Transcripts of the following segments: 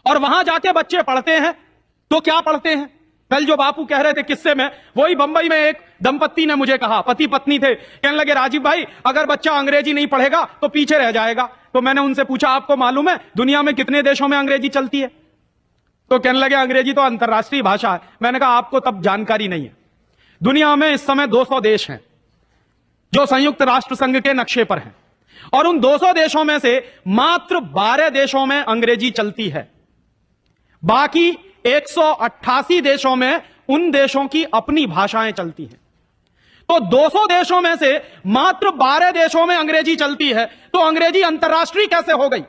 और वहां जाके बच्चे पढ़ते हैं तो क्या पढ़ते हैं? कल जो बापू कह रहे थे किस्से में, वही बंबई में एक दंपत्ति ने मुझे कहा, पति पत्नी थे, कहने लगे राजीव भाई अगर बच्चा अंग्रेजी नहीं पढ़ेगा तो पीछे रह जाएगा। तो मैंने उनसे पूछा आपको मालूम है दुनिया में कितने देशों में अंग्रेजी चलती है? तो कहने लगे अंग्रेजी तो अंतर्राष्ट्रीय भाषा है। मैंने कहा आपको तब जानकारी नहीं है। दुनिया में इस समय 200 देश हैं जो संयुक्त राष्ट्र संघ के नक्शे पर हैं, और उन 200 देशों में से मात्र 12 देशों में अंग्रेजी चलती है। बाकी 188 देशों में उन देशों की अपनी भाषाएं चलती हैं। तो 200 देशों में से मात्र 12 देशों में अंग्रेजी चलती है, तो अंग्रेजी अंतर्राष्ट्रीय कैसे हो गई?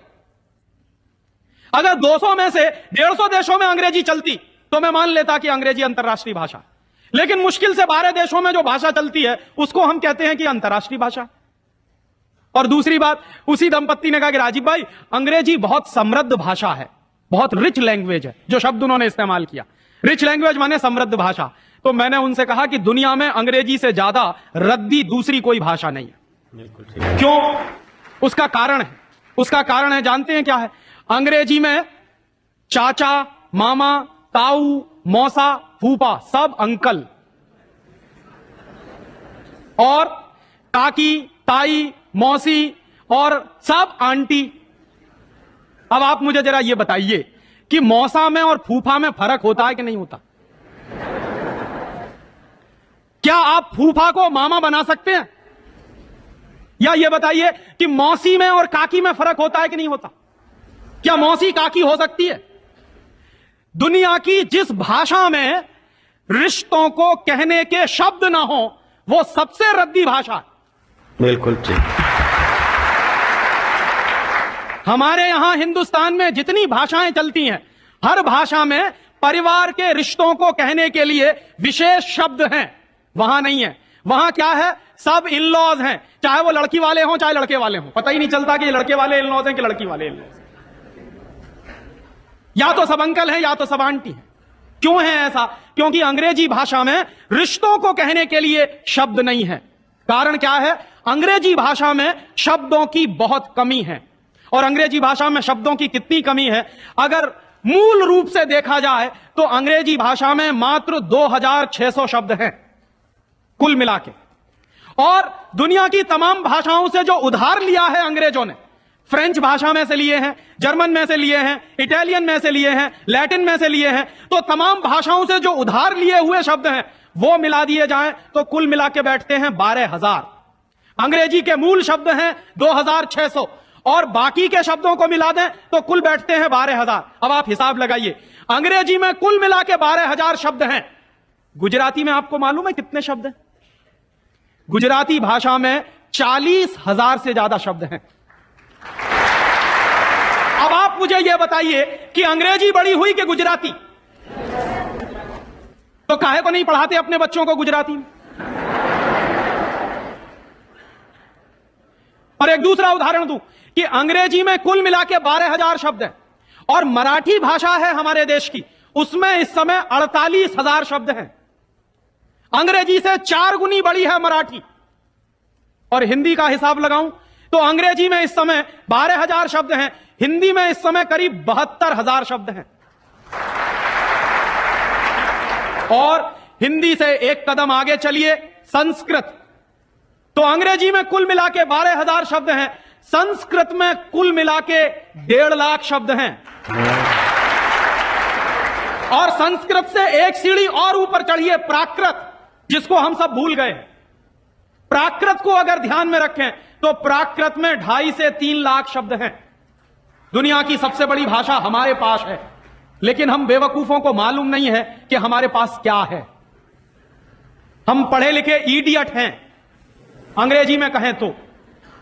अगर 200 में से 150 देशों में अंग्रेजी चलती तो मैं मान लेता कि अंग्रेजी अंतर्राष्ट्रीय भाषा, लेकिन मुश्किल से 12 देशों में जो भाषा चलती है उसको हम कहते हैं कि अंतर्राष्ट्रीय भाषा। और दूसरी बात, उसी दंपत्ति ने कहा कि राजीव भाई अंग्रेजी बहुत समृद्ध भाषा है, बहुत रिच लैंग्वेज है। जो शब्द उन्होंने इस्तेमाल किया, रिच लैंग्वेज माने समृद्ध भाषा। तो मैंने उनसे कहा कि दुनिया में अंग्रेजी से ज्यादा रद्दी दूसरी कोई भाषा नहीं है। क्यों? उसका कारण है, उसका कारण है जानते हैं क्या है? अंग्रेजी में चाचा, मामा, ताऊ, मौसा, फूफा सब अंकल, और काकी, ताई, मौसी और सब आंटी। अब आप मुझे जरा यह बताइए कि मौसा में और फूफा में फर्क होता है कि नहीं होता? क्या आप फूफा को मामा बना सकते हैं? या यह बताइए कि मौसी में और काकी में फर्क होता है कि नहीं होता? क्या मौसी काकी हो सकती है? दुनिया की जिस भाषा में रिश्तों को कहने के शब्द ना हो वो सबसे रद्दी भाषा है। बिल्कुल ठीक। हमारे यहां हिंदुस्तान में जितनी भाषाएं चलती हैं, हर भाषा में परिवार के रिश्तों को कहने के लिए विशेष शब्द हैं। वहां नहीं है। वहां क्या है? सब इन लॉज हैं, चाहे वो लड़की वाले हों चाहे लड़के वाले हों। पता ही नहीं चलता कि ये लड़के वाले इन लॉज हैं कि लड़की वाले इन लॉज। या तो सब अंकल हैं या तो सब आंटी हैं। क्यों है ऐसा? क्योंकि अंग्रेजी भाषा में रिश्तों को कहने के लिए शब्द नहीं है। कारण क्या है? अंग्रेजी भाषा में शब्दों की बहुत कमी है। और अंग्रेजी भाषा में शब्दों की कितनी कमी है? अगर मूल रूप से देखा जाए तो अंग्रेजी भाषा में मात्र 2600 शब्द हैं कुल मिला के। और दुनिया की तमाम भाषाओं से जो उधार लिया है अंग्रेजों ने, फ्रेंच भाषा में से लिए हैं, जर्मन में से लिए हैं, इटालियन में से लिए हैं, लैटिन में से लिए हैं, तो तमाम भाषाओं से जो उधार लिए हुए शब्द हैं वो मिला दिए जाएं तो कुल मिला के बैठते हैं 12,000। अंग्रेजी के मूल शब्द हैं 2600 और बाकी के शब्दों को मिला दें तो कुल बैठते हैं 12,000। अब आप हिसाब लगाइए, अंग्रेजी में कुल मिला के 12,000 शब्द हैं। गुजराती में आपको मालूम है कितने शब्द हैं? गुजराती भाषा में 40,000 से ज्यादा शब्द हैं। अब आप मुझे यह बताइए कि अंग्रेजी बड़ी हुई कि गुजराती? तो काहे को नहीं पढ़ाते अपने बच्चों को गुजराती में? और एक दूसरा उदाहरण दूं कि अंग्रेजी में कुल मिला के 12,000 शब्द हैं और मराठी भाषा है हमारे देश की, उसमें इस समय 48,000 शब्द हैं। अंग्रेजी से 4 गुनी बड़ी है मराठी। और हिंदी का हिसाब लगाऊं तो अंग्रेजी में इस समय 12,000 शब्द हैं, हिंदी में इस समय करीब 72,000 शब्द हैं। और हिंदी से एक कदम आगे चलिए, संस्कृत। तो अंग्रेजी में कुल मिला के 12,000 शब्द हैं, संस्कृत में कुल मिला के 1.5 लाख शब्द हैं। और संस्कृत से एक सीढ़ी और ऊपर चढ़िए, प्राकृत, जिसको हम सब भूल गए। प्राकृत को अगर ध्यान में रखें तो प्राकृत में 2.5 से 3 लाख शब्द हैं। दुनिया की सबसे बड़ी भाषा हमारे पास है, लेकिन हम बेवकूफों को मालूम नहीं है कि हमारे पास क्या है। हम पढ़े लिखे इडियट हैं, अंग्रेजी में कहें तो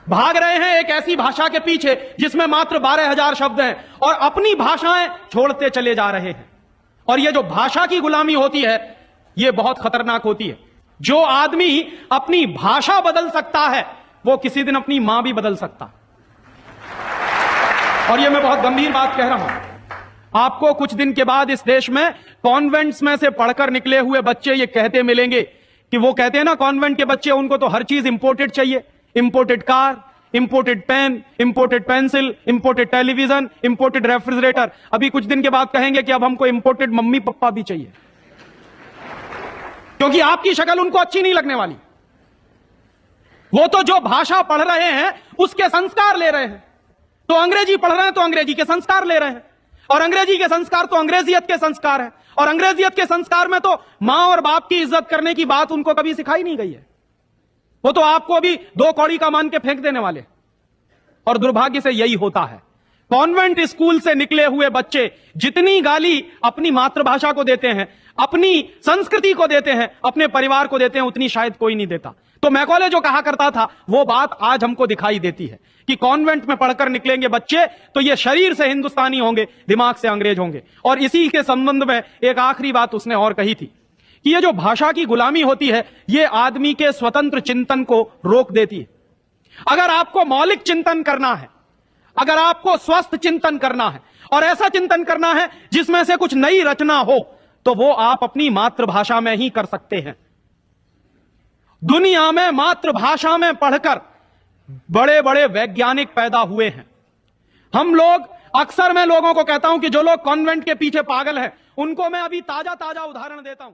भाग रहे हैं एक ऐसी भाषा के पीछे जिसमें मात्र 12,000 शब्द हैं और अपनी भाषाएं छोड़ते चले जा रहे हैं। और यह जो भाषा की गुलामी होती है यह बहुत खतरनाक होती है। जो आदमी अपनी भाषा बदल सकता है वो किसी दिन अपनी मां भी बदल सकता। और यह मैं बहुत गंभीर बात कह रहा हूं। आपको कुछ दिन के बाद इस देश में कॉन्वेंट्स में से पढ़कर निकले हुए बच्चे ये कहते मिलेंगे कि वो कहते हैं ना, कॉन्वेंट के बच्चे, उनको तो हर चीज इंपोर्टेड चाहिए, imported car, imported pen, imported pencil, imported television, imported refrigerator. अभी कुछ दिन के बाद कहेंगे कि अब हमको इंपोर्टेड मम्मी पापा भी चाहिए, क्योंकि आपकी शक्ल उनको अच्छी नहीं लगने वाली। वो तो जो भाषा पढ़ रहे हैं उसके संस्कार ले रहे हैं। तो अंग्रेजी पढ़ रहे हैं तो अंग्रेजी के संस्कार ले रहे हैं, और अंग्रेजी के संस्कार तो अंग्रेजियत के संस्कार है, और अंग्रेजियत के संस्कार में तो मां और बाप की इज्जत करने की बात उनको कभी सिखाई नहीं गई है। वो तो आपको अभी 2 कौड़ी का मान के फेंक देने वाले। और दुर्भाग्य से यही होता है। कॉन्वेंट स्कूल से निकले हुए बच्चे जितनी गाली अपनी मातृभाषा को देते हैं, अपनी संस्कृति को देते हैं, अपने परिवार को देते हैं, उतनी शायद कोई नहीं देता। तो मैकॉले जो कहा करता था वो बात आज हमको दिखाई देती है कि कॉन्वेंट में पढ़कर निकलेंगे बच्चे तो ये शरीर से हिंदुस्तानी होंगे, दिमाग से अंग्रेज होंगे। और इसी के संबंध में एक आखिरी बात उसने और कही थी कि ये जो भाषा की गुलामी होती है ये आदमी के स्वतंत्र चिंतन को रोक देती है। अगर आपको मौलिक चिंतन करना है, अगर आपको स्वस्थ चिंतन करना है और ऐसा चिंतन करना है जिसमें से कुछ नई रचना हो, तो वो आप अपनी मातृभाषा में ही कर सकते हैं। दुनिया में मातृभाषा में पढ़कर बड़े बड़े वैज्ञानिक पैदा हुए हैं। हम लोग अक्सर मैं लोगों को कहता हूं कि जो लोग कॉन्वेंट के पीछे पागल हैं उनको मैं अभी ताजा ताजा उदाहरण देता हूं।